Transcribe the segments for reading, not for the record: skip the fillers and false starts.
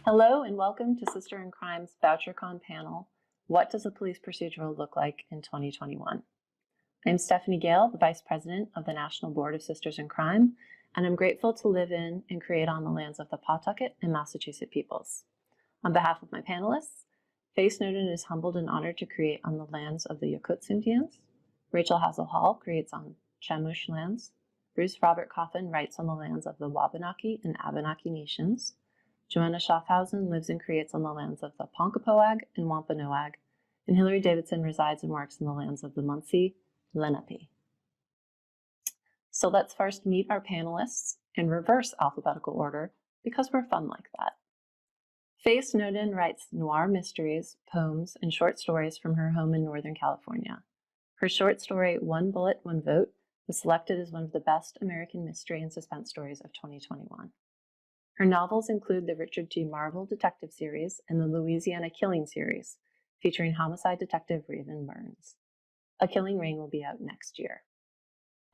Hello and welcome to Sister in Crime's Bouchercon panel, What Does a Police Procedural Look Like in 2021? I'm Stephanie Gayle, the Vice President of the National Board of Sisters in Crime, and I'm grateful to live in and create on the lands of the Pawtucket and Massachusetts peoples. On behalf of my panelists, Faye Snowden is humbled and honored to create on the lands of the Yakutsk Indians. Rachel Howzell Hall creates on Chamush lands. Bruce Robert Coffin writes on the lands of the Wabanaki and Abenaki nations. Joanna Schaffhausen lives and creates on the lands of the Ponkapoag and Wampanoag, and Hillary Davidson resides and works in the lands of the Munsee Lenape. So let's first meet our panelists in reverse alphabetical order because we're fun like that. Faye Snowden writes noir mysteries, poems, and short stories from her home in Northern California. Her short story, One Bullet, One Vote, was selected as one of the best American mystery and suspense stories of 2021. Her novels include the Richard G. Marvel Detective Series and the Louisiana Killing Series, featuring homicide detective Raven Burns. A Killing Rain will be out next year.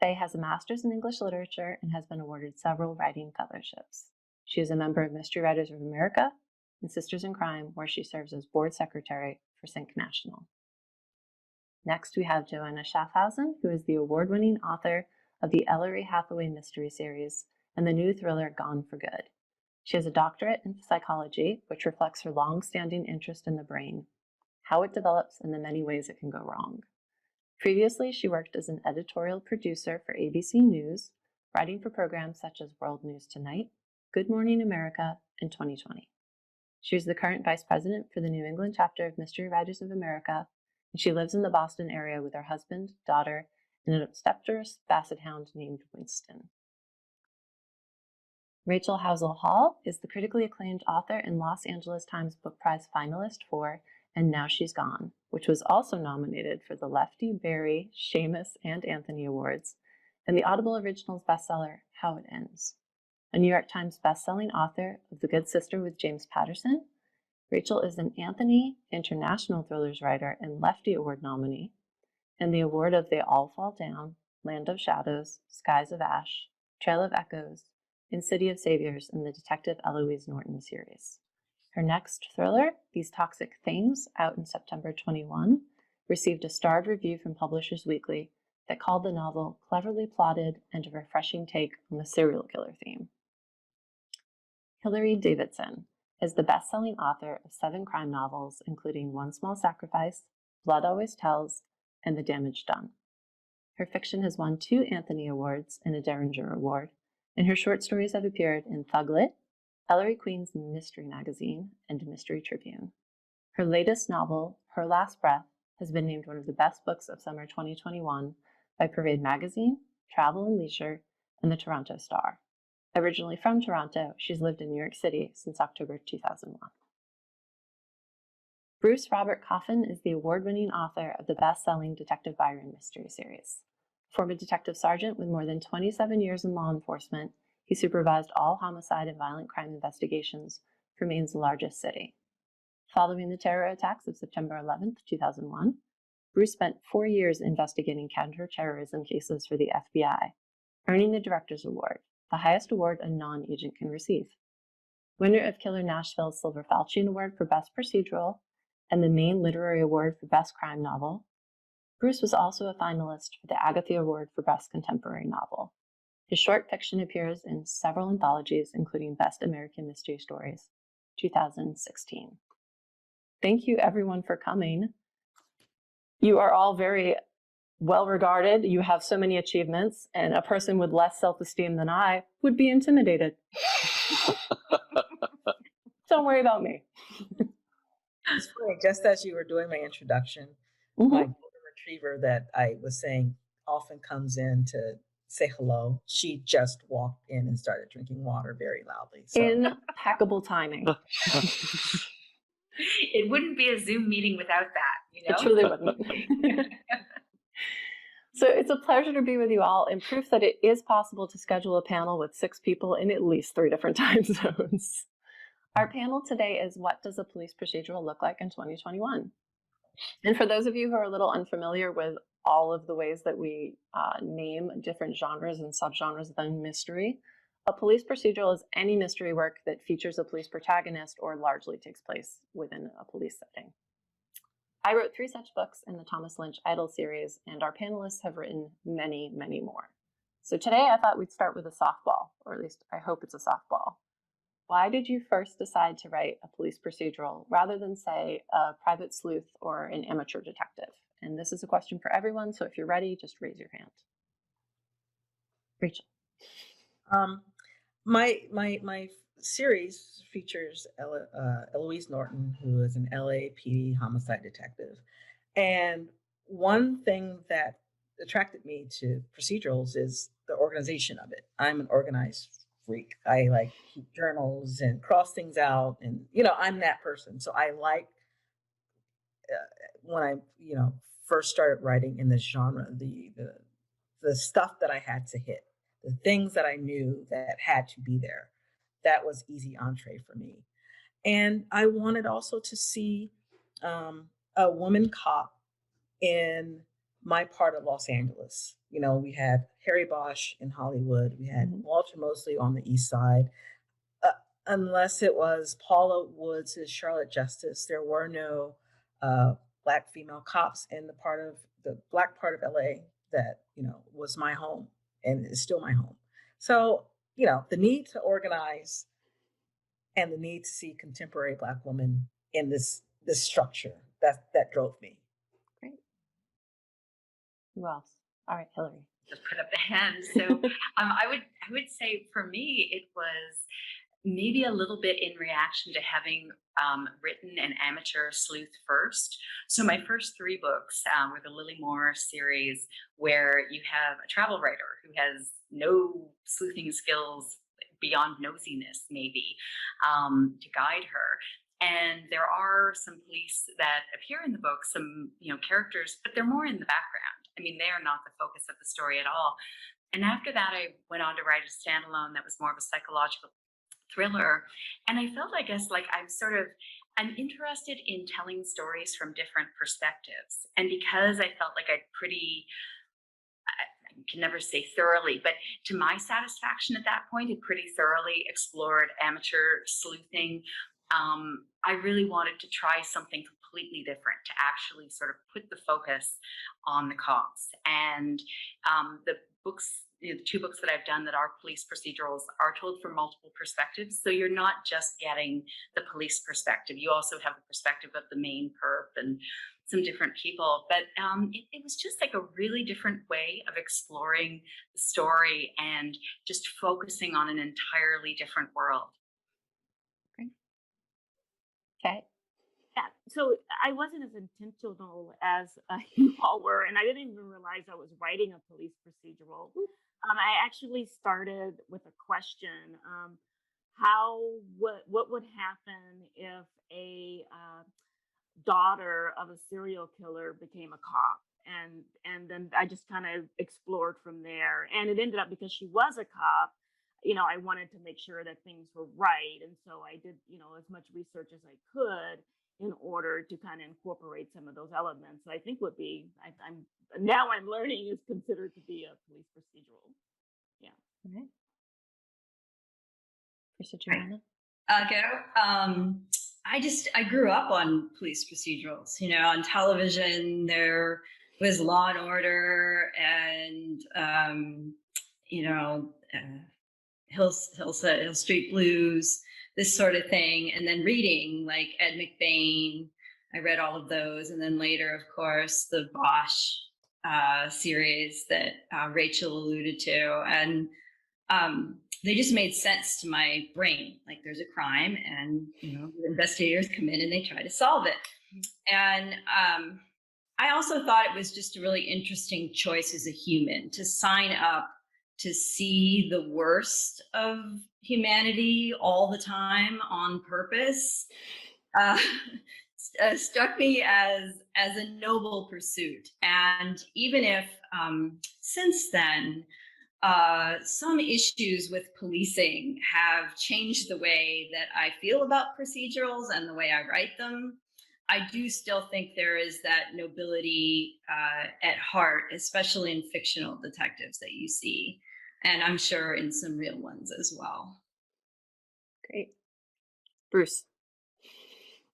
Faye has a master's in English literature and has been awarded several writing fellowships. She is a member of Mystery Writers of America and Sisters in Crime, where she serves as board secretary for SinC National. Next, we have Joanna Schaffhausen, who is the award-winning author of the Ellery Hathaway Mystery Series and the new thriller Gone for Good. She has a doctorate in psychology, which reflects her long-standing interest in the brain, how it develops, and the many ways it can go wrong. Previously, she worked as an editorial producer for ABC News, writing for programs such as World News Tonight, Good Morning America, and 2020. She is the current vice president for the New England chapter of Mystery Writers of America, and she lives in the Boston area with her husband, daughter, and an obstreperous basset hound named Winston. Rachel Howzell Hall is the critically acclaimed author and Los Angeles Times Book Prize finalist for And Now She's Gone, which was also nominated for the Lefty, Barry, Seamus, and Anthony Awards, and the Audible Originals bestseller, How It Ends. A New York Times bestselling author of The Good Sister with James Patterson, Rachel is an Anthony International Thrillers writer and Lefty Award nominee, and the award of They All Fall Down, Land of Shadows, Skies of Ash, Trail of Echoes, and City of Saviors in the Detective Eloise Norton series. Her next thriller, These Toxic Things, out in September 21, received a starred review from Publishers Weekly that called the novel cleverly plotted and a refreshing take on the serial killer theme. Hillary Davidson is the best-selling author of 7 crime novels, including One Small Sacrifice, Blood Always Tells, and The Damage Done. Her fiction has won 2 Anthony Awards and a Derringer Award, and her short stories have appeared in Thuglit, Ellery Queen's Mystery Magazine, and Mystery Tribune. Her latest novel, Her Last Breath, has been named one of the best books of summer 2021 by Parade Magazine, Travel and Leisure, and the Toronto Star. Originally from Toronto, she's lived in New York City since October 2001. Bruce Robert Coffin is the award-winning author of the best-selling Detective Byron mystery series. Former detective sergeant with more than 27 years in law enforcement, he supervised all homicide and violent crime investigations for Maine's largest city. Following the terror attacks of September 11, 2001, Bruce spent 4 years investigating counterterrorism cases for the FBI, earning the Director's Award, the highest award a non-agent can receive. Winner of Killer Nashville's Silver Falchion Award for Best Procedural and the Maine Literary Award for Best Crime Novel, Bruce was also a finalist for the Agatha Award for Best Contemporary Novel. His short fiction appears in several anthologies, including Best American Mystery Stories, 2016. Thank you, everyone, for coming. You are all very well regarded. You have so many achievements, and a person with less self-esteem than I would be intimidated. Don't worry about me. It's funny, just as you were doing my introduction, my golden retriever that I was saying often comes in to say hello. She just walked in and started drinking water very loudly. So. Impeccable timing. It wouldn't be a Zoom meeting without that, you know? It truly wouldn't. So it's a pleasure to be with you all, and proof that it is possible to schedule a panel with 6 people in at least 3 different time zones. Our panel today is What Does a Police Procedural Look Like in 2021? And for those of you who are a little unfamiliar with all of the ways that we name different genres and subgenres within mystery, A police procedural is any mystery work that features a police protagonist or largely takes place within a police setting. I wrote 3 such books in the Thomas Lynch Idle series, and our panelists have written many, many more. So today I thought we'd start with a softball, or at least I hope it's a softball. Why did you first decide to write a police procedural rather than, say, a private sleuth or an amateur detective? And this is a question for everyone, so if you're ready, just raise your hand. Rachel. My series features Eloise Norton, who is an LAPD homicide detective. And one thing that attracted me to procedurals is the organization of it. I'm an organized freak. I like keep journals and cross things out, and I'm that person. So I like when I first started writing in this genre, the stuff that I had to hit, the things that I knew that had to be there. That was easy entree for me. And I wanted also to see a woman cop in my part of Los Angeles. We had Harry Bosch in Hollywood. We had Walter Mosley on the East Side. Unless it was Paula Woods' Charlotte Justice, there were no Black female cops in the Black part of LA that, was my home and is still my home. So, the need to organize and the need to see contemporary Black women in this structure, that drove me. Great. Who else? All right, Hillary. Just put up the hand. So I would say for me, it was maybe a little bit in reaction to having written an amateur sleuth first. So my first 3 books were the Lily Moore series, where you have a travel writer who has no sleuthing skills beyond nosiness, maybe, to guide her. And there are some police that appear in the book, some characters, but they're more in the background. I mean, they are not the focus of the story at all. And after that, I went on to write a standalone that was more of a psychological thriller. And I felt, I guess, like I'm interested in telling stories from different perspectives. And because I felt like I can never say thoroughly, but to my satisfaction at that point, had pretty thoroughly explored amateur sleuthing. I really wanted to try something completely different, to actually sort of put the focus on the cops. And the books, the 2 books that I've done that are police procedurals, are told from multiple perspectives. So you're not just getting the police perspective. You also have the perspective of the main perp and some different people. But it was just like a really different way of exploring the story and just focusing on an entirely different world. Great. Okay. Yeah, so I wasn't as intentional as you all were, and I didn't even realize I was writing a police procedural. I actually started with a question: what would happen if a daughter of a serial killer became a cop? And then I just kind of explored from there, and it ended up, because she was a cop, I wanted to make sure that things were right, and so I did as much research as I could in order to kind of incorporate some of those elements. I think would be I'm learning is considered to be a police procedural. Yeah. All right. Joanna. Gayle, I grew up on police procedurals. On television there was Law and Order and Hill Street Blues, this sort of thing, and then reading like Ed McBain. I read all of those, and then later, of course, the Bosch series that Rachel alluded to, and they just made sense to my brain. Like, there's a crime, and the investigators come in and they try to solve it. And I also thought it was just a really interesting choice as a human to sign up to see the worst of humanity all the time on purpose. Struck me as a noble pursuit. And even if since then, some issues with policing have changed the way that I feel about procedurals and the way I write them, I do still think there is that nobility at heart, especially in fictional detectives that you see. and I'm sure in some real ones as well. Great. Bruce.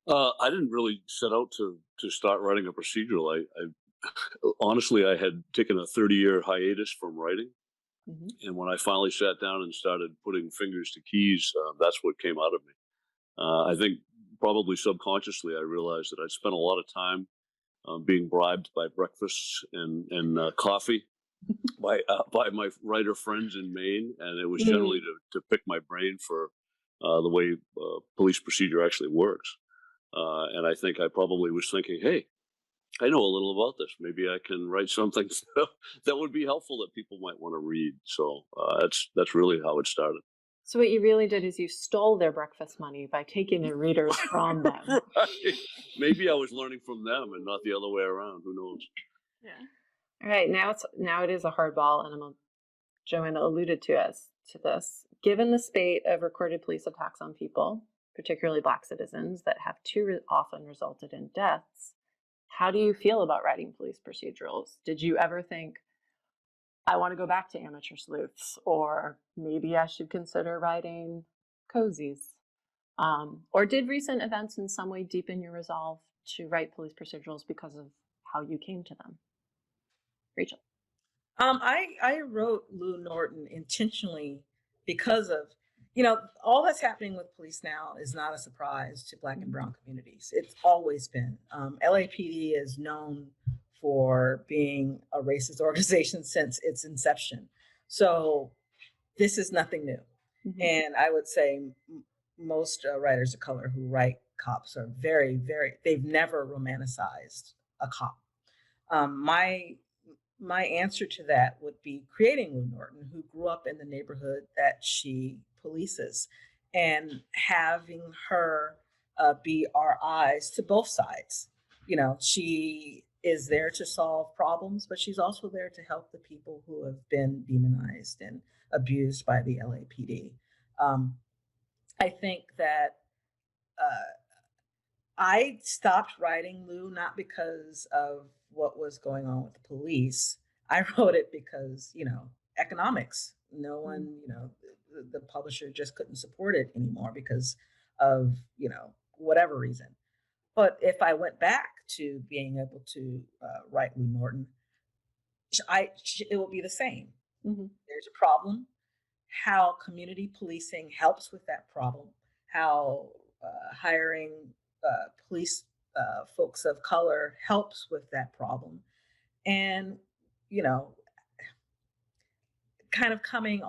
I didn't really set out to start writing a procedural. I honestly, I had taken a 30-year hiatus from writing. And when I finally sat down and started putting fingers to keys, that's what came out of me. I think probably subconsciously, I realized that I'd spent a lot of time being bribed by breakfasts and coffee by my writer friends in Maine, and it was generally to pick my brain for the way police procedure actually works. And I think I probably was thinking, hey, I know a little about this. Maybe I can write something that would be helpful that people might want to read. So that's really how it started. So what you really did is you stole their breakfast money by taking their readers from them. Right. Maybe I was learning from them and not the other way around. Who knows? Yeah. All right. Now it is a hardball, and Joanna alluded to this. Given the spate of recorded police attacks on people, particularly Black citizens, that have too often resulted in deaths, how do you feel about writing police procedurals? Did you ever think, I want to go back to amateur sleuths, or maybe I should consider writing cozies? Or did recent events in some way deepen your resolve to write police procedurals because of how you came to them? Rachel. I wrote Lou Norton intentionally because of, all that's happening with police now is not a surprise to Black and Brown communities. It's always been. LAPD is known for being a racist organization since its inception. So this is nothing new. And I would say most writers of color who write cops are very, very, they've never romanticized a cop. My answer to that would be creating Lou Norton, who grew up in the neighborhood that she polices, and having her be our eyes to both sides. She is there to solve problems, but she's also there to help the people who have been demonized and abused by the LAPD. I think that I stopped writing Lou not because of what was going on with the police. I wrote it because, economics. No one, the publisher just couldn't support it anymore because of, whatever reason. But if I went back to being able to write Lou Norton, it will be the same. There's a problem. How community policing helps with that problem. How hiring police folks of color helps with that problem. And, kind of coming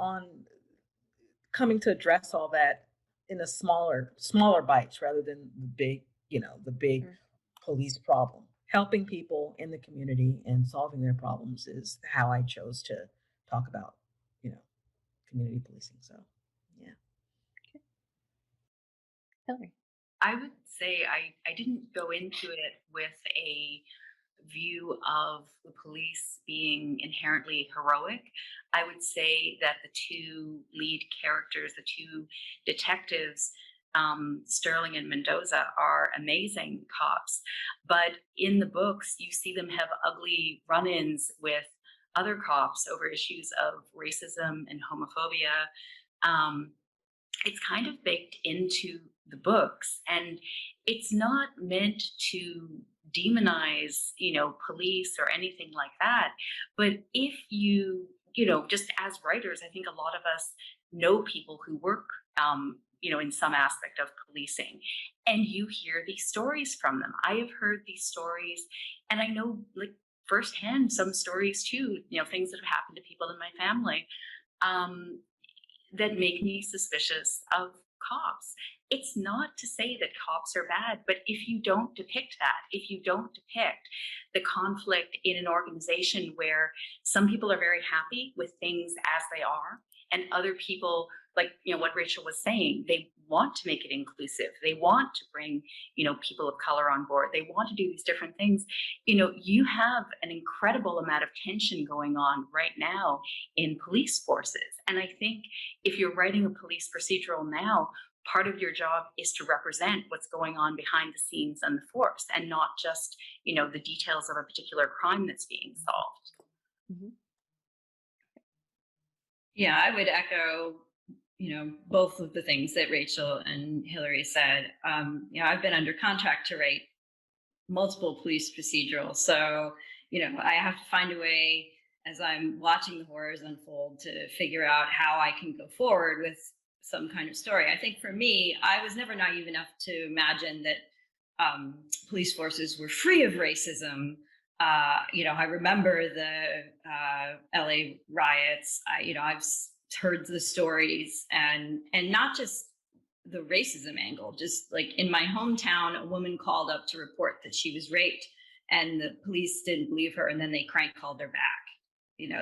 to address all that in a smaller bites rather than the big police problem. Helping people in the community and solving their problems is how I chose to talk about, community policing. So, yeah. Okay. Hillary. I would say I didn't go into it with a view of the police being inherently heroic. I would say that the two lead characters, the two detectives, Sterling and Mendoza, are amazing cops. But in the books, you see them have ugly run-ins with other cops over issues of racism and homophobia. It's kind of baked into the books, and it's not meant to demonize, police or anything like that. But if you, just as writers, I think a lot of us know people who work, in some aspect of policing, and you hear these stories from them. I have heard these stories, and I know, like, firsthand some stories too, things that have happened to people in my family, that make me suspicious of cops. It's not to say that cops are bad, but if you don't depict that, if you don't depict the conflict in an organization where some people are very happy with things as they are, and other people, like, what Rachel was saying, they want to make it inclusive. They want to bring, people of color on board. They want to do these different things. You have an incredible amount of tension going on right now in police forces. And I think if you're writing a police procedural now, part of your job is to represent what's going on behind the scenes on the force, and not just, the details of a particular crime that's being solved. Yeah, I would echo, both of the things that Rachel and Hillary said. I've been under contract to write multiple police procedurals. So, I have to find a way as I'm watching the horrors unfold to figure out how I can go forward with some kind of story. I think for me, I was never naive enough to imagine that police forces were free of racism. I remember the LA riots. I've heard the stories and not just the racism angle, just like in my hometown, a woman called up to report that she was raped and the police didn't believe her. And then they crank called her back.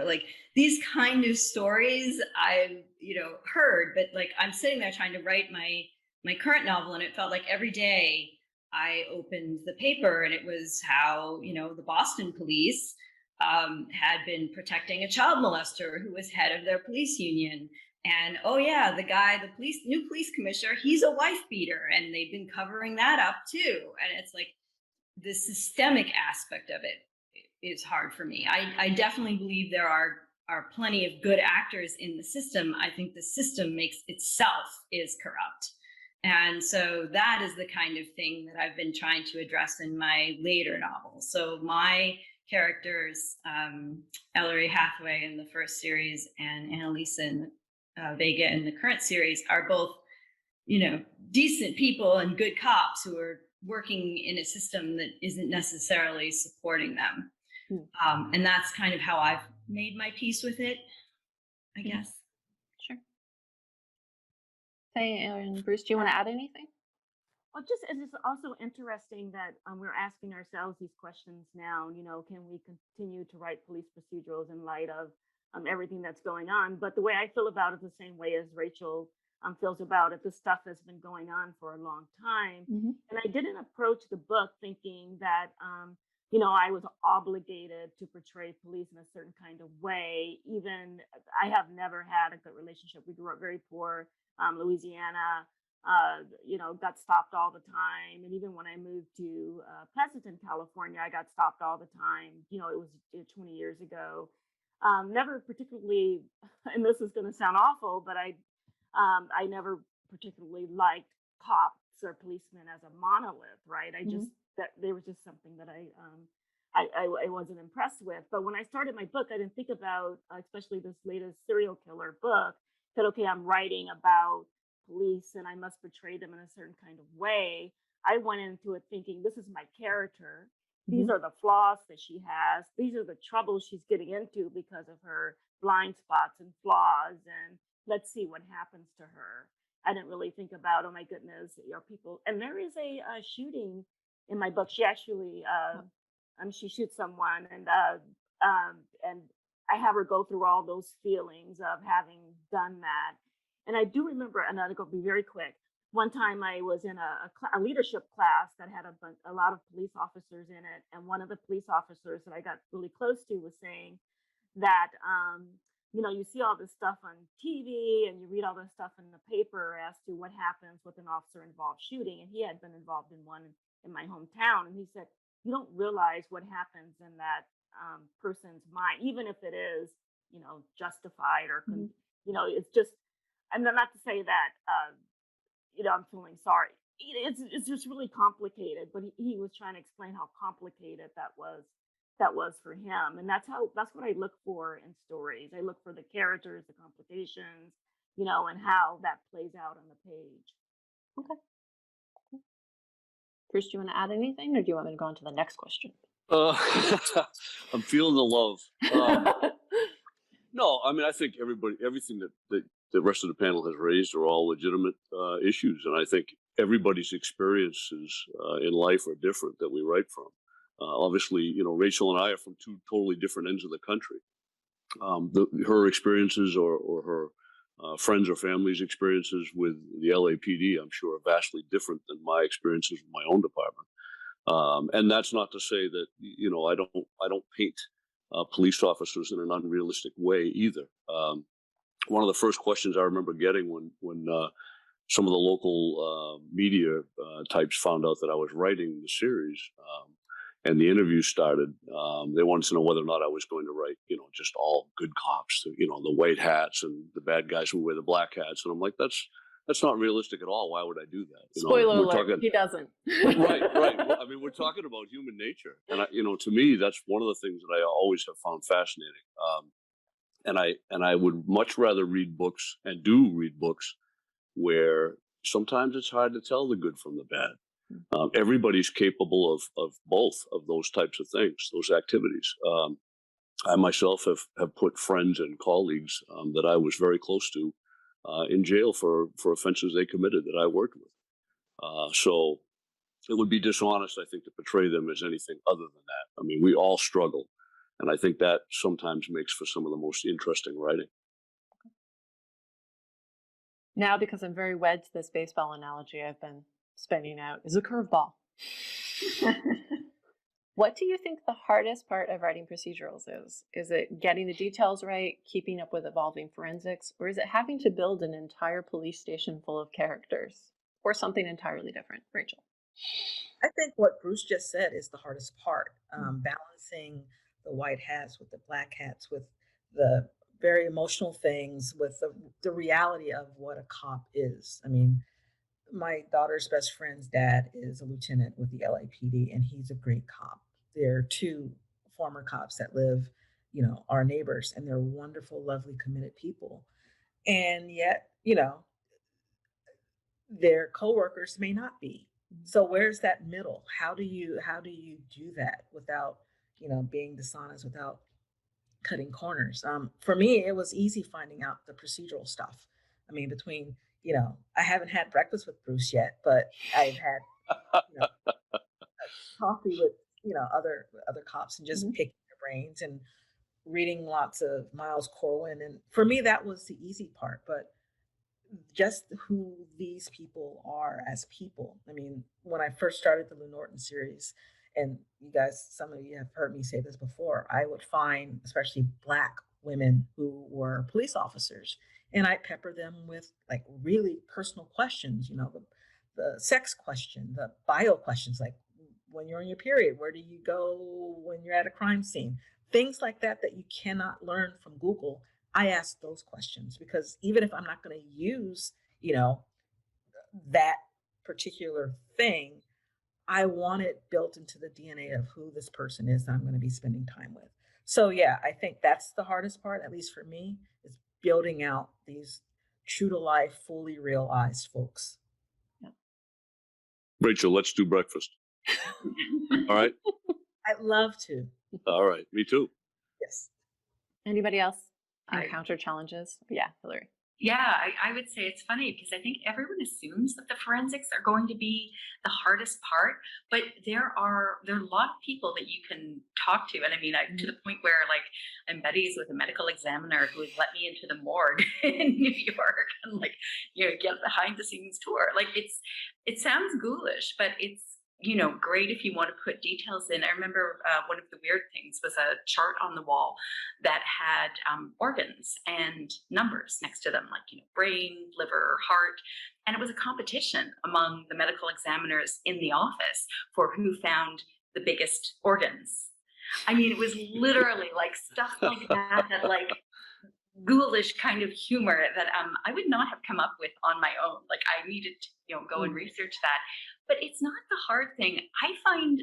Like these kind of stories I've, heard, but like I'm sitting there trying to write my current novel. And it felt like every day I opened the paper and it was how, the Boston police had been protecting a child molester who was head of their police union. And oh yeah, the new police commissioner, he's a wife beater, and they've been covering that up too. And it's like the systemic aspect of it is hard for me. I definitely believe there are plenty of good actors in the system. I think the system itself is corrupt. And so that is the kind of thing that I've been trying to address in my later novels. So my characters, Ellery Hathaway in the first series and Annalisa Vega in the current series, are both, decent people and good cops who are working in a system that isn't necessarily supporting them. And that's kind of how I've made my peace with it, I guess. Sure. Faye and Bruce, do you want to add anything? Well, it's also interesting that we're asking ourselves these questions now. Can we continue to write police procedurals in light of everything that's going on? But the way I feel about it, the same way as Rachel feels about it, this stuff has been going on for a long time. Mm-hmm. And I didn't approach the book thinking that, I was obligated to portray police in a certain kind of way. Even I have never had a good relationship. We grew up very poor, Louisiana. Got stopped all the time. And even when I moved to Pleasanton, California, I got stopped all the time. It was 20 years ago. Never particularly, and this is going to sound awful, but I never particularly liked cops or policemen as a monolith, right? That there was just something that I wasn't impressed with. But when I started my book, I didn't think about, especially this latest serial killer book, that, okay, I'm writing about police and I must portray them in a certain kind of way. I went into it thinking, this is my character. These are the flaws that she has. These are the troubles she's getting into because of her blind spots and flaws. And let's see what happens to her. I didn't really think about, oh my goodness, people. And there is a shooting in my book. She actually, she shoots someone, and I have her go through all those feelings of having done that. And I do remember, and I'll go be very quick. One time I was in a leadership class that had a lot of police officers in it. And one of the police officers that I got really close to was saying that, you see all this stuff on TV and you read all this stuff in the paper as to what happens with an officer involved shooting. And he had been involved in one in my hometown. And he said, you don't realize what happens in that person's mind, even if it is, justified or, it's just, and then not to say that, I'm feeling sorry. It's just really complicated, but he was trying to explain how complicated that was for him. And that's what I look for in stories. I look for the characters, the complications, and how that plays out on the page. Okay. Bruce, do you want to add anything, or do you want me to go on to the next question? I'm feeling the love. No, I mean, I think everything that the rest of the panel has raised are all legitimate issues. And I think everybody's experiences in life are different that we write from. Obviously, Rachel and I are from two totally different ends of the country. Her experiences or her friends or family's experiences with the LAPD, I'm sure, are vastly different than my experiences with my own department. And that's not to say that, I don't paint police officers in an unrealistic way either. One of the first questions I remember getting when some of the local media types found out that I was writing the series, and the interview started, they wanted to know whether or not I was going to write, just all good cops, the white hats and the bad guys who wear the black hats. And I'm like, that's not realistic at all. Why would I do that? Spoiler alert, he doesn't. Right. Well, I mean, we're talking about human nature. And, to me, that's one of the things that I always have found fascinating. And I would much rather read books, and do read books, where sometimes it's hard to tell the good from the bad. Everybody's capable of both of those types of things, those activities. I myself have put friends and colleagues that I was very close to in jail for offenses they committed that I worked with. So it would be dishonest, I think, to portray them as anything other than that. I mean, we all struggle. And I think that sometimes makes for some of the most interesting writing. Now, because I'm very wed to this baseball analogy I've been spinning out, is a curveball. What do you think the hardest part of writing procedurals is? Is it getting the details right, keeping up with evolving forensics, or is it having to build an entire police station full of characters, or something entirely different? Rachel? I think what Bruce just said is the hardest part, balancing the white hats with the black hats, with the very emotional things, with the reality of what a cop is. I mean, my daughter's best friend's dad is a lieutenant with the LAPD, and he's a great cop. There are two former cops that live, our neighbors, and they're wonderful, lovely, committed people. And yet, their coworkers may not be. So where's that middle? How do you do that without, being dishonest, without cutting corners? For me, it was easy finding out the procedural stuff. I mean, between, I haven't had breakfast with Bruce yet, but I've had, coffee with, other cops, and just picking their brains and reading lots of Miles Corwin. And for me, that was the easy part. But just who these people are as people. I mean, when I first started the Lou Norton series, and you guys, some of you have heard me say this before, I would find especially Black women who were police officers, and I'd pepper them with like really personal questions, the sex question, the bio questions, like when you're on your period, where do you go when you're at a crime scene? Things like that you cannot learn from Google. I ask those questions because even if I'm not going to use, that particular thing, I want it built into the DNA of who this person is that I'm going to be spending time with. So yeah, I think that's the hardest part, at least for me, is building out these true to life, fully realized folks. Yeah. Rachel, let's do breakfast. All right. I'd love to. All right. Me too. Yes. Anybody else encounter challenges? Yeah, Hillary. Yeah, I would say it's funny because I think everyone assumes that the forensics are going to be the hardest part, but there are a lot of people that you can talk to. And I mean, to the point where like I'm buddies with a medical examiner who has let me into the morgue in New York and like, get a behind the scenes tour. Like it sounds ghoulish, but it's, great if you want to put details in. I remember one of the weird things was a chart on the wall that had organs and numbers next to them, like, brain, liver, heart. And it was a competition among the medical examiners in the office for who found the biggest organs. I mean, it was literally like stuff like that, like ghoulish kind of humor that I would not have come up with on my own. Like I needed to, go and research that. But it's not the hard thing. I find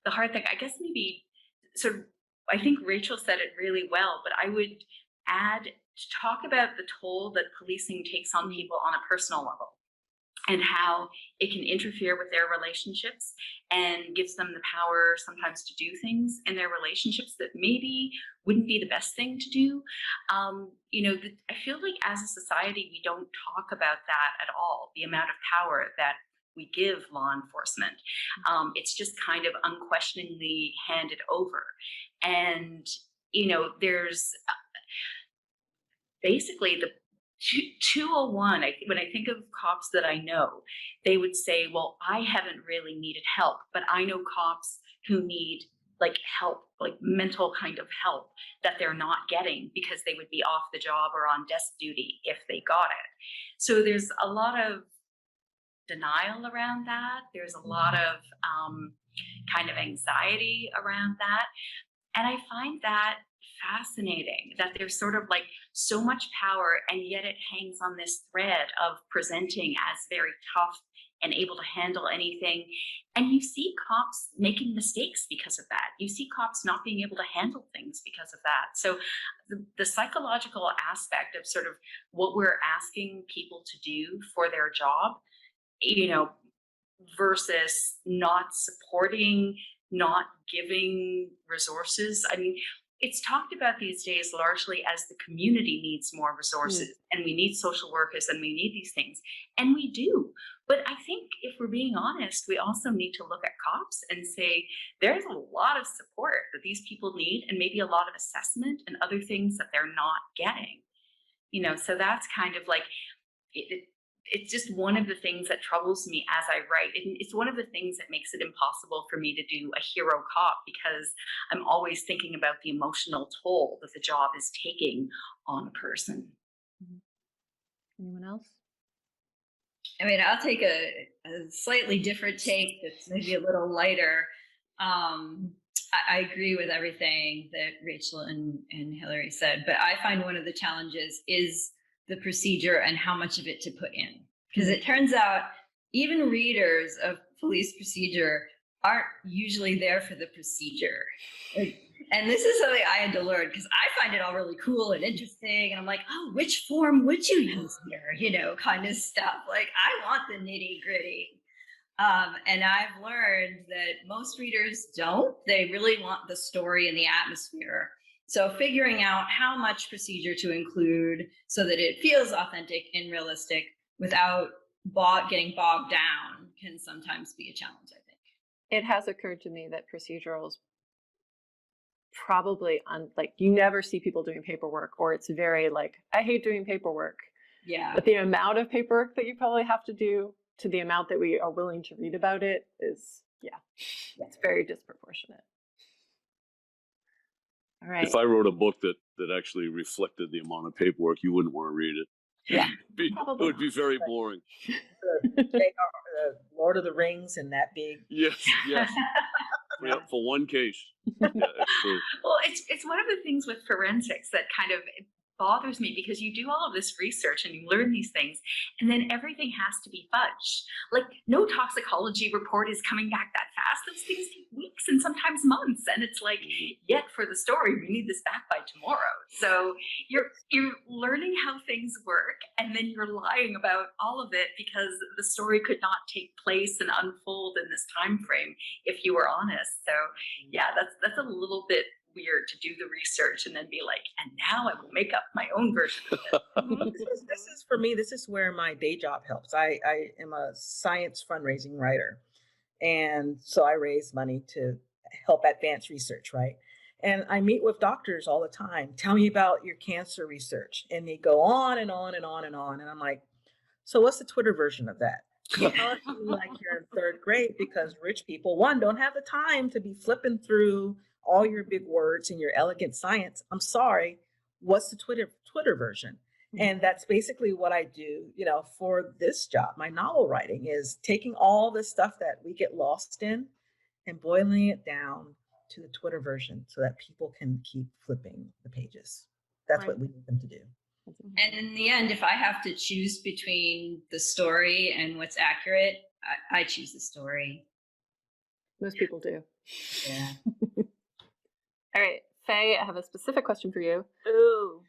the hard thing, I guess maybe, I think Rachel said it really well, but I would add to talk about the toll that policing takes on people on a personal level and how it can interfere with their relationships and gives them the power sometimes to do things in their relationships that maybe wouldn't be the best thing to do. I feel like as a society, we don't talk about that at all, the amount of power that we give law enforcement. It's just kind of unquestioningly handed over. And, there's basically the 201, when I think of cops that I know, they would say, well, I haven't really needed help, but I know cops who need like help, like mental kind of help that they're not getting because they would be off the job or on desk duty if they got it. So there's a lot of denial around that. There's a lot of kind of anxiety around that. And I find that fascinating, that there's sort of like so much power, and yet it hangs on this thread of presenting as very tough and able to handle anything. And you see cops making mistakes because of that. You see cops not being able to handle things because of that. So the psychological aspect of sort of what we're asking people to do for their job, you know, versus not supporting, not giving resources. I mean, it's talked about these days largely as the community needs more resources, and we need social workers, and we need these things. And we do. But I think if we're being honest, we also need to look at cops and say, there's a lot of support that these people need, and maybe a lot of assessment and other things that they're not getting. You know, so that's kind of like, it's just one of the things that troubles me as I write. It's one of the things that makes it impossible for me to do a hero cop, because I'm always thinking about the emotional toll that the job is taking on a person. Anyone else? I mean, I'll take a slightly different take that's maybe a little lighter. I agree with everything that Rachel and Hillary said, but I find one of the challenges is the procedure and how much of it to put in. Because it turns out even readers of police procedure aren't usually there for the procedure. And this is something I had to learn, because I find it all really cool and interesting. And I'm like, oh, which form would you use here? You know, kind of stuff. Like, I want the nitty gritty. And I've learned that most readers don't. They really want the story and the atmosphere. So figuring out how much procedure to include so that it feels authentic and realistic without getting bogged down can sometimes be a challenge, I think. It has occurred to me that procedurals probably like, you never see people doing paperwork, or it's very like, I hate doing paperwork. Yeah. But the amount of paperwork that you probably have to do to the amount that we are willing to read about it is, it's very disproportionate. All right. If I wrote a book that actually reflected the amount of paperwork, you wouldn't want to read it. Yeah. It would be very boring. Lord of the Rings and that big. Yes. Yeah, for one case. Yeah, that's true. Well, it's one of the things with forensics that kind of bothers me, because you do all of this research and you learn these things, and then everything has to be fudged. Like, no toxicology report is coming back that fast. Those things take weeks and sometimes months, and it's like, yet for the story, we need this back by tomorrow. So you're learning how things work, and then you're lying about all of it because the story could not take place and unfold in this time frame if you were honest. So yeah, that's a little bit weird to do the research and then be like, and now I will make up my own version of it. This is for me, this is where my day job helps. I am a science fundraising writer. And so I raise money to help advance research, right? And I meet with doctors all the time. Tell me about your cancer research. And they go on and on and on and on. And I'm like, so what's the Twitter version of that? Tell it to me like you're in third grade, because rich people, one, don't have the time to be flipping through all your big words and your elegant science. I'm sorry, what's the Twitter version? And that's basically what I do, for this job. My novel writing is taking all the stuff that we get lost in and boiling it down to the Twitter version so that people can keep flipping the pages. That's what we need them to do. And in the end, if I have to choose between the story and what's accurate, I choose the story. Most people do. Yeah. All right, Faye, I have a specific question for you. Ooh.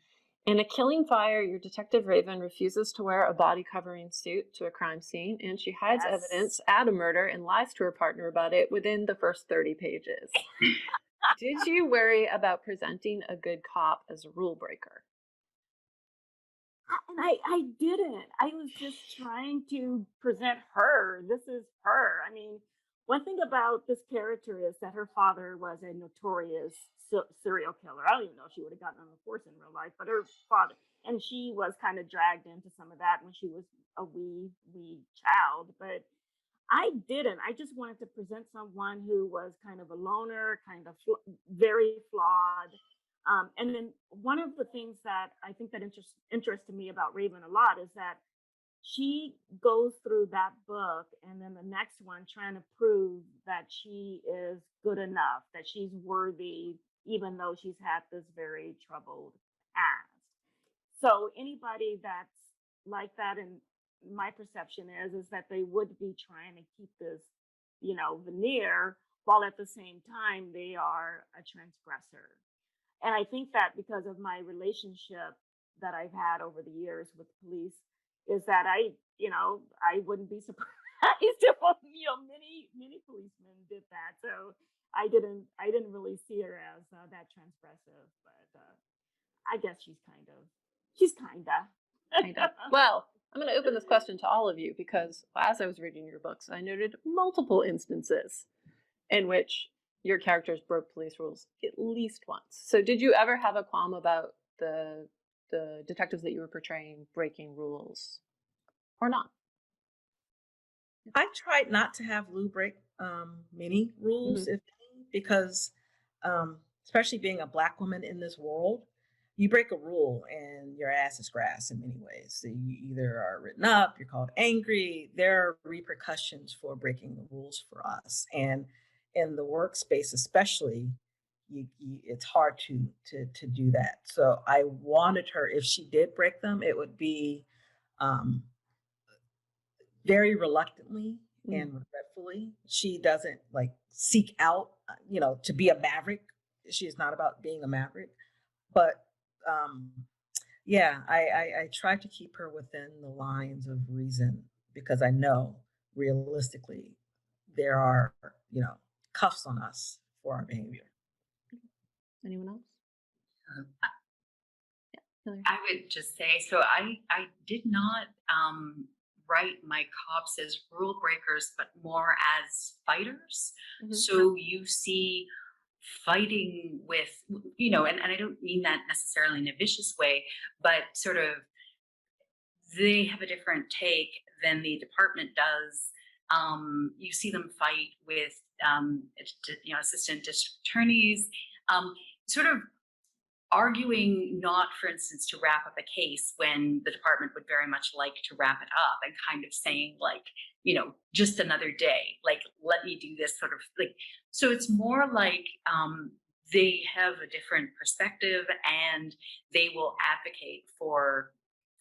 In A Killing Fire, your detective Raven refuses to wear a body covering suit to a crime scene, and she hides evidence at a murder and lies to her partner about it within the first 30 pages. Did you worry about presenting a good cop as a rule breaker? I didn't. I was just trying to present her. This is her. I mean, one thing about this character is that her father was a notorious serial killer. I don't even know if she would have gotten on the force in real life, but her father, and she was kind of dragged into some of that when she was a wee child. But I didn't. I just wanted to present someone who was kind of a loner, kind of very flawed. And then one of the things that I think that interested me about Raven a lot is that she goes through that book and then the next one trying to prove that she is good enough, that she's worthy, even though she's had this very troubled past. So anybody that's like that, and my perception is that they would be trying to keep this, veneer, while at the same time they are a transgressor. And I think that because of my relationship that I've had over the years with police, is that I wouldn't be surprised if many policemen did that. So I didn't really see her as that transgressive, but I guess she's kinda. Well, I'm going to open this question to all of you because as I was reading your books, I noted multiple instances in which your characters broke police rules at least once. So did you ever have a qualm about the detectives that you were portraying breaking rules or not? I tried not to have Lou break many rules, if any, because especially being a Black woman in this world, you break a rule and your ass is grass in many ways. So you either are written up, you're called angry. There are repercussions for breaking the rules for us, and in the workspace, especially, it's hard to do that. So I wanted her, if she did break them, it would be very reluctantly and regretfully. She doesn't like seek out, to be a maverick. She is not about being a maverick, but I try to keep her within the lines of reason because I know realistically there are, cuffs on us for our behavior. Anyone else? I would just say, so I did not write my cops as rule breakers, but more as fighters. So you see fighting with, and I don't mean that necessarily in a vicious way, but sort of they have a different take than the department does. You see them fight with, assistant district attorneys, sort of arguing not, for instance, to wrap up a case when the department would very much like to wrap it up, and kind of saying like, just another day, like, let me do this sort of like. So it's more like they have a different perspective and they will advocate for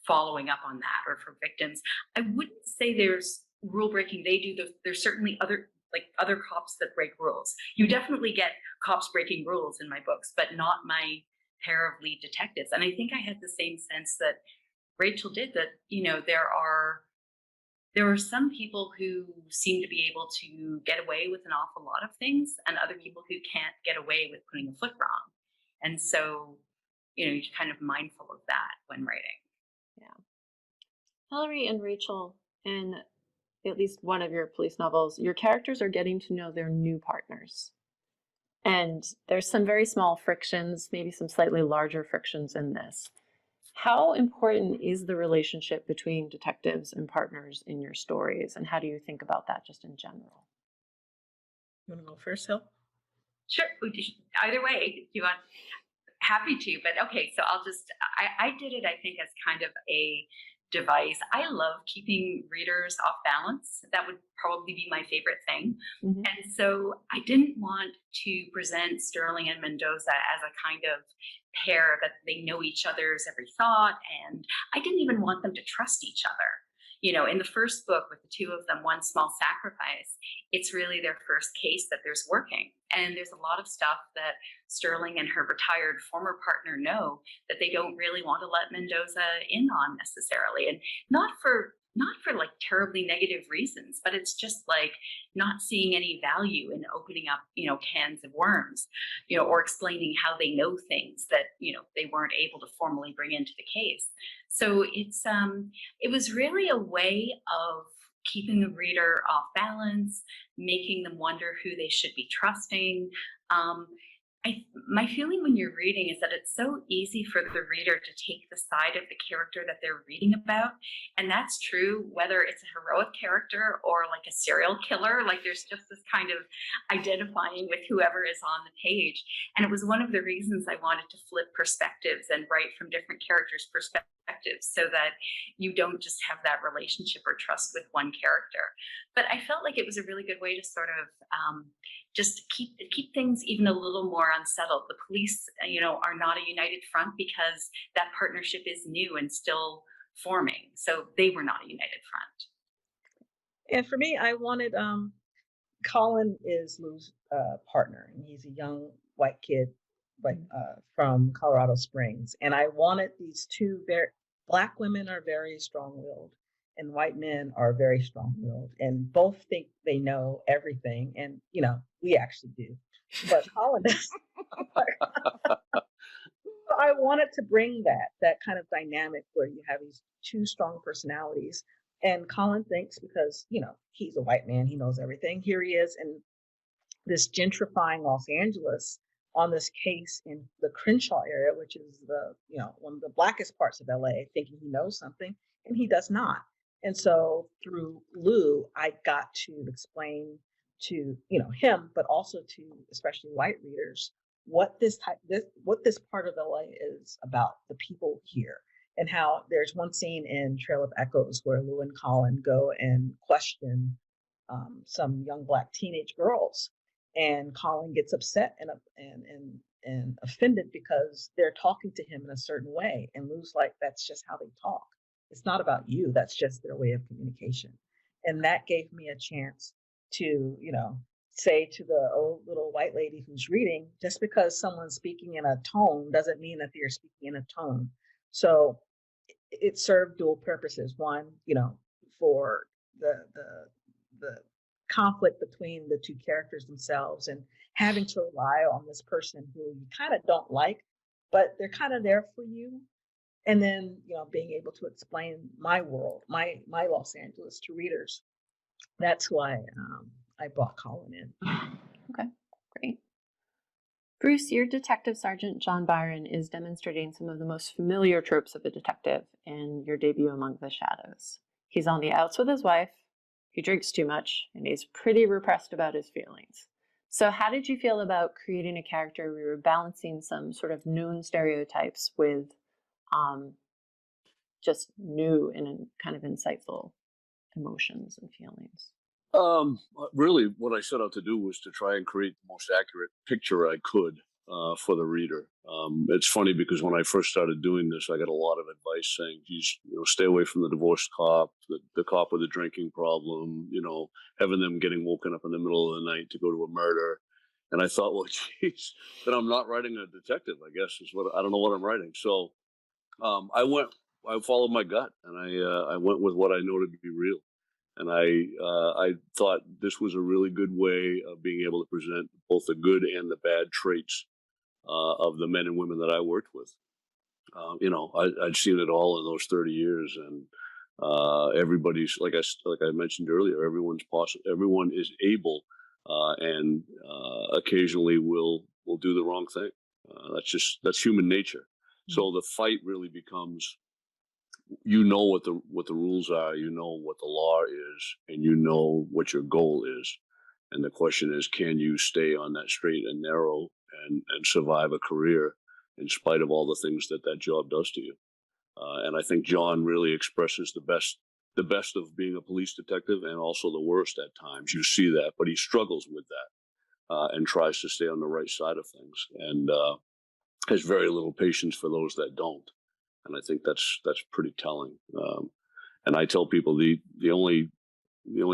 following up on that or for victims. I wouldn't say there's rule breaking. They do. There's certainly other cops that break rules. You definitely get cops breaking rules in my books, but not my pair of lead detectives. And I think I had the same sense that Rachel did, that, there are some people who seem to be able to get away with an awful lot of things and other people who can't get away with putting a foot wrong. And so, you're kind of mindful of that when writing. Yeah. Hilary and Rachel, in at least one of your police novels, your characters are getting to know their new partners. And there's some very small frictions, maybe some slightly larger frictions in this. How important is the relationship between detectives and partners in your stories? And how do you think about that just in general? You want to go first, Hill? Sure. Either way, you want? Happy to, but okay. So I did it, I think, as kind of a device. I love keeping readers off balance. That would probably be my favorite thing. And so I didn't want to present Sterling and Mendoza as a kind of pair that they know each other's every thought. And I didn't even want them to trust each other. In the first book with the two of them, One Small Sacrifice, it's really their first case that there's working. And there's a lot of stuff that Sterling and her retired former partner know that they don't really want to let Mendoza in on necessarily. And not for like terribly negative reasons, but it's just like not seeing any value in opening up, cans of worms, or explaining how they know things that, they weren't able to formally bring into the case. So it was really a way of keeping the reader off balance, making them wonder who they should be trusting. My feeling when you're reading is that it's so easy for the reader to take the side of the character that they're reading about. And that's true whether it's a heroic character or like a serial killer. Like there's just this kind of identifying with whoever is on the page. And it was one of the reasons I wanted to flip perspectives and write from different characters' perspectives, detectives so that you don't just have that relationship or trust with one character. But I felt like it was a really good way to sort of just keep things even a little more unsettled. The police, are not a united front because that partnership is new and still forming. So they were not a united front. And for me, I wanted Colin is Lou's partner, and he's a young white kid, from Colorado Springs. And I wanted these two Black women are very strong-willed, and white men are very strong-willed, and both think they know everything. And we actually do, but Colin does. So I wanted to bring that kind of dynamic where you have these two strong personalities. And Colin thinks, because, he's a white man, he knows everything. Here he is in this gentrifying Los Angeles on this case in the Crenshaw area, which is one of the blackest parts of LA, thinking he knows something, and he does not. And so through Lou, I got to explain to, him, but also to especially white readers, what this part of LA is about, the people here. And how there's one scene in Trail of Echoes where Lou and Colin go and question some young Black teenage girls, and Colin gets upset and offended because they're talking to him in a certain way, and Lou's like, "That's just how they talk. It's not about you. That's just their way of communication." And that gave me a chance to, say to the old little white lady who's reading, just because someone's speaking in a tone doesn't mean that they're speaking in a tone. So it served dual purposes. One, for the conflict between the two characters themselves, and having to rely on this person who you kind of don't like, but they're kind of there for you. And then, being able to explain my world, my Los Angeles to readers. That's why I brought Colin in. Okay, great. Bruce, your Detective Sergeant John Byron is demonstrating some of the most familiar tropes of a detective in your debut Among the Shadows. He's on the outs with his wife, he drinks too much, and he's pretty repressed about his feelings. So how did you feel about creating a character where you were balancing some sort of known stereotypes with just new and kind of insightful emotions and feelings? Really, what I set out to do was to try and create the most accurate picture I could for the reader. It's funny because when I first started doing this, I got a lot of advice saying, "Geez, stay away from the divorced cop, the cop with a drinking problem, having them getting woken up in the middle of the night to go to a murder." And I thought, well, geez, then I'm not writing a detective, I guess, I don't know what I'm writing. So I followed my gut, and I went with what I know to be real. And I thought this was a really good way of being able to present both the good and the bad traits of the men and women that I worked with. I'd seen it all in those 30 years, and everybody's like I mentioned earlier. Everyone is able, and occasionally will do the wrong thing. That's human nature. Mm-hmm. So the fight really becomes, what the rules are, what the law is, and what your goal is. And the question is, can you stay on that straight and narrow and survive a career in spite of all the things that job does to you? And I think John really expresses the best of being a police detective, and also the worst at times. You see that, but he struggles with that and tries to stay on the right side of things, and has very little patience for those that don't. And I think that's pretty telling. And I tell people the only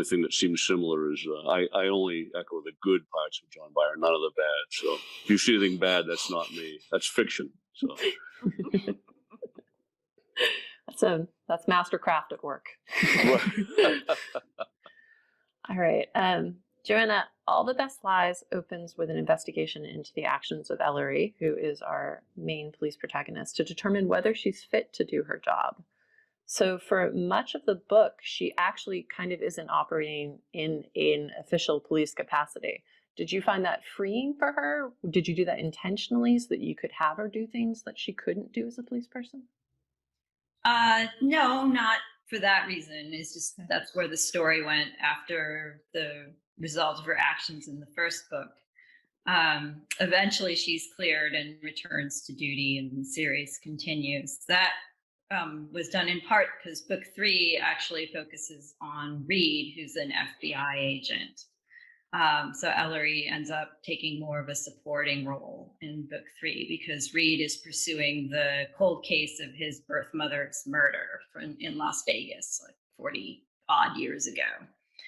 thing that seems similar is I only echo the good parts of John Byron, none of the bad. So if you see anything bad, that's not me. That's fiction. So that's mastercraft at work. All right. Joanna, All the Best Lies opens with an investigation into the actions of Ellery, who is our main police protagonist, to determine whether she's fit to do her job. So for much of the book, she actually kind of isn't operating in an official police capacity. Did you find that freeing for her? Did you do that intentionally so that you could have her do things that she couldn't do as a police person? No, not for that reason. It's just that's where the story went after the result of her actions in the first book. Eventually she's cleared and returns to duty, and the series continues. That was done in part because book 3 actually focuses on Reed, who's an FBI agent. So Ellery ends up taking more of a supporting role in book 3 because Reed is pursuing the cold case of his birth mother's murder in Las Vegas, like 40 odd years ago.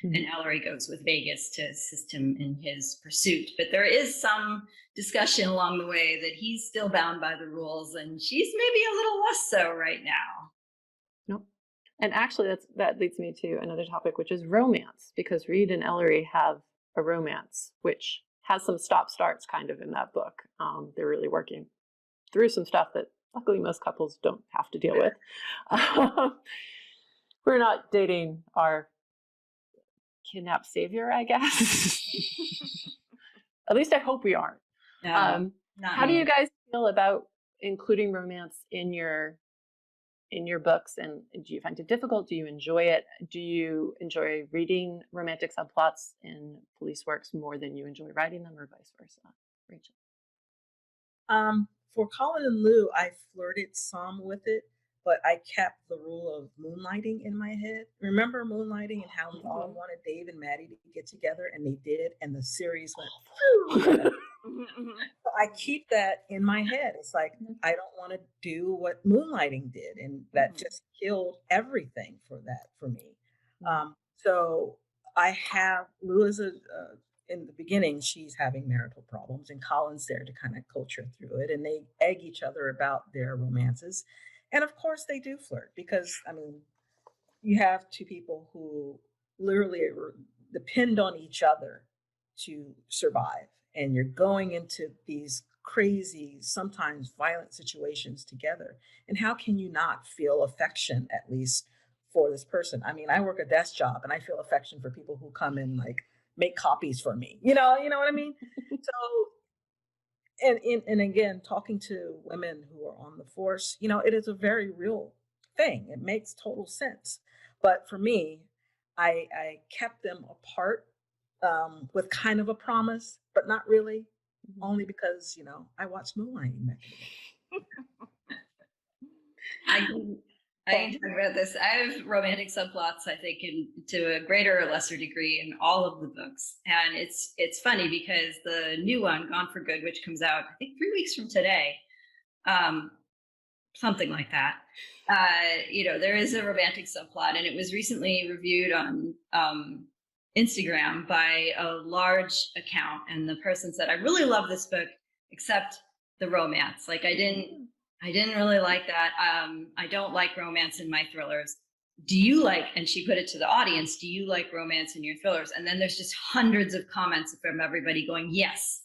Mm-hmm. And Ellery goes with Vegas to assist him in his pursuit. But there is some discussion along the way that he's still bound by the rules and she's maybe a little less so right now. Nope. And actually that leads me to another topic, which is romance, because Reed and Ellery have a romance, which has some stop-starts kind of in that book. They're really working through some stuff that luckily most couples don't have to deal with. We're not dating our kidnapped savior, I guess. At least I hope we aren't. No, how do you guys feel about including romance in your books, and do you find it difficult? Do you enjoy it? Do you enjoy reading romantic subplots in police works more than you enjoy writing them, or vice versa? Rachel? For Colin and Lou, I flirted some with it, but I kept the rule of moonlighting in my head. Remember moonlighting and how we all wanted Dave and Maddie to get together, and they did, and the series went So I keep that in my head. It's like, I don't want to do what moonlighting did, and that just killed everything for me. So I have Lou is in the beginning, she's having marital problems, and Colin's there to kind of coach her through it, and they egg each other about their romances. And of course they do flirt, because I mean, you have two people who literally depend on each other to survive. And you're going into these crazy, sometimes violent situations together. And how can you not feel affection, at least for this person? I mean, I work a desk job and I feel affection for people who come and like make copies for me. You know what I mean? So, and again, talking to women who are on the force, it is a very real thing. It makes total sense. But for me, I kept them apart with kind of a promise, but not really, only because, I watched Moonlighting back in the day. I talk about this. I have romantic subplots, I think, to a greater or lesser degree in all of the books. And it's funny because the new one, Gone for Good, which comes out, I think 3 weeks from today, something like that. There is a romantic subplot, and it was recently reviewed on Instagram by a large account, and the person said, I really love this book except the romance. Like I didn't really like that. I don't like romance in my thrillers. Do you like, and she put it to the audience, do you like romance in your thrillers? And then there's just hundreds of comments from everybody going, yes.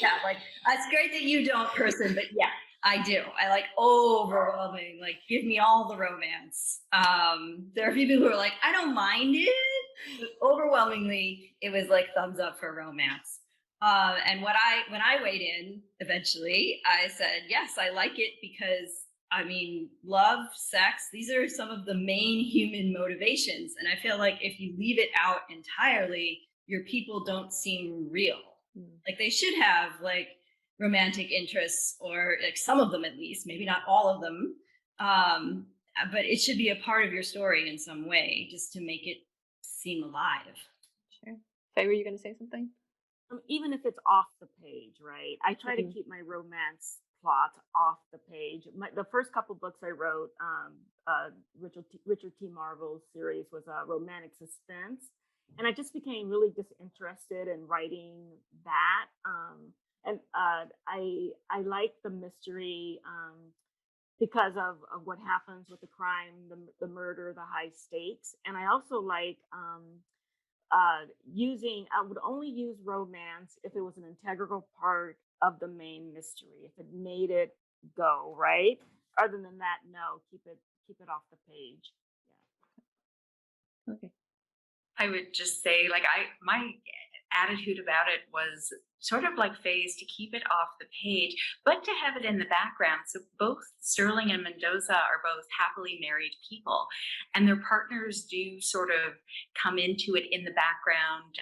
Yeah, like, it's great that you don't, person, but yeah, I do. I like overwhelming, like, give me all the romance. There are people who are like, I don't mind it. But overwhelmingly, it was like thumbs up for romance. And when I weighed in eventually, I said, yes, I like it because, I mean, love, sex, these are some of the main human motivations. And I feel like if you leave it out entirely, your people don't seem real. Like they should have like romantic interests, or like some of them at least, maybe not all of them. But it should be a part of your story in some way, just to make it seem alive. Sure. Faye, were you going to say something? Even if it's off the page, right? I try to keep my romance plot off the page. The first couple books I wrote, Richard T. Marvel's series, was a romantic suspense. And I just became really disinterested in writing that. And I like the mystery because of what happens with the crime, the murder, the high stakes. And I also like I would only use romance if it was an integral part of the main mystery, if it made it go, right? Other than that, no, keep it off the page. Yeah. Okay. I would just say, like, my attitude about it was sort of like Faye's, to keep it off the page, but to have it in the background. So both Sterling and Mendoza are both happily married people, and their partners do sort of come into it in the background.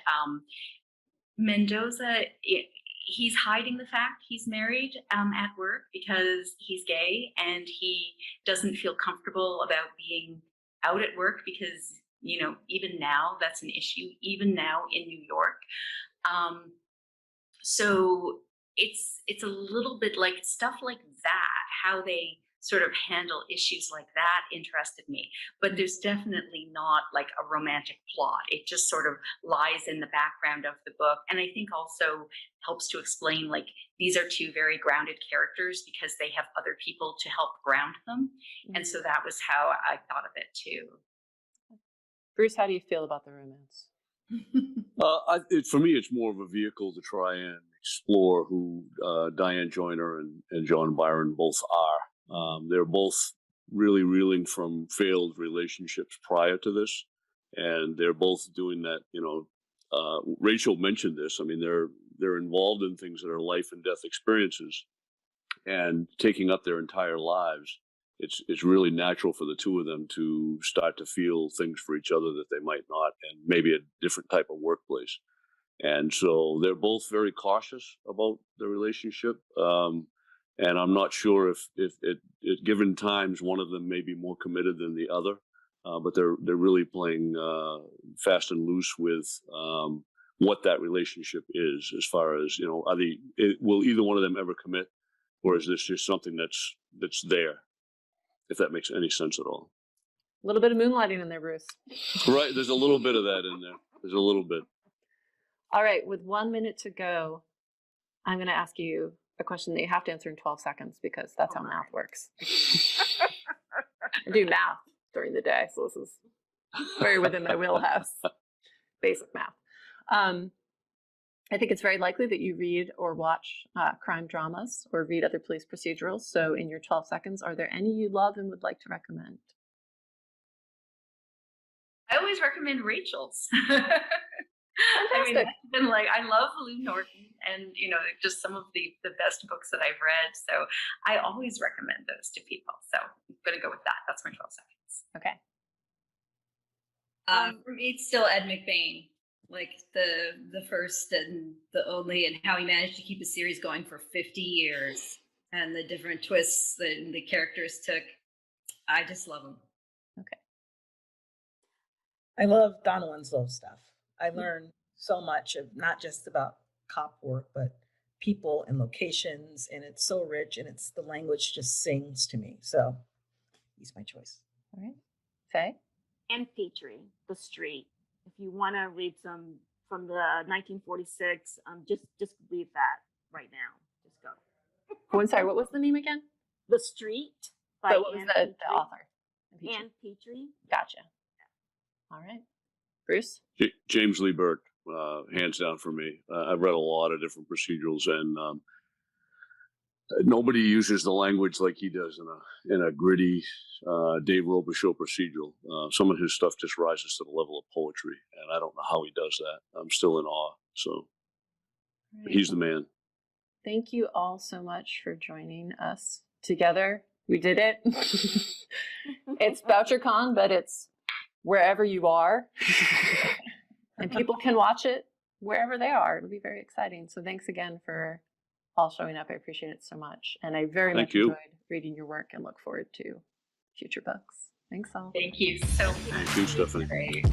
Mendoza, he's hiding the fact he's married at work because he's gay, and he doesn't feel comfortable about being out at work because, even now that's an issue, even now in New York. So it's a little bit like stuff like that, how they sort of handle issues like that interested me. But there's definitely not like a romantic plot. It just sort of lies in the background of the book. And I think also helps to explain, like, these are two very grounded characters because they have other people to help ground them. And so that was how I thought of it too. Bruce, how do you feel about the romance? For me, it's more of a vehicle to try and explore who Diane Joyner and John Byron both are. They're both really reeling from failed relationships prior to this, and they're both doing that. Rachel mentioned this. I mean, they're involved in things that are life and death experiences, and taking up their entire lives. It's really natural for the two of them to start to feel things for each other that they might not, and maybe a different type of workplace. And so they're both very cautious about the relationship. And I'm not sure if at given times one of them may be more committed than the other, but they're really playing fast and loose with what that relationship is, as far as, will either one of them ever commit, or is this just something that's there? If that makes any sense at all. A little bit of moonlighting in there, Bruce. Right, there's a little bit of that in there. There's a little bit. All right, with 1 minute to go, I'm going to ask you a question that you have to answer in 12 seconds because that's how math works. I do math during the day, so this is very within my wheelhouse. Basic math. I think it's very likely that you read or watch crime dramas or read other police procedurals. So in your 12 seconds, are there any you love and would like to recommend? I always recommend Rachel's. I mean, I've been like, I love Lou Norton, and just some of the best books that I've read. So I always recommend those to people. So I'm going to go with that. That's my 12 seconds. Okay. For me, it's still Ed McBain, like the first and the only, and how he managed to keep a series going for 50 years, and the different twists that the characters took. I just love them. Okay. I love Donna Winslow stuff. I learned so much of not just about cop work, but people and locations, and it's so rich, and the language just sings to me. So he's my choice. All right. Faye? And Petrie, The Street. If you want to read some from the 1946, just read that right now. Just go. Oh, I'm sorry, what was the name again? The Street by But what was the author? Anne Petrie. Gotcha. All right. Bruce? James Lee Burke, hands down for me. I've read a lot of different procedurals, and nobody uses the language like he does in a gritty Dave Robichaud procedural. Some of his stuff just rises to the level of poetry, and I don't know how he does that. I'm still in awe. So he's the man. Thank you all so much for joining us together. We did it. It's Bouchercon, but it's wherever you are. And people can watch it wherever they are. It'll be very exciting. So thanks again for all showing up. I appreciate it so much. And I very much enjoyed reading your work and look forward to future books. Thanks all. Thank you so much. Thank you, Stephanie. Great.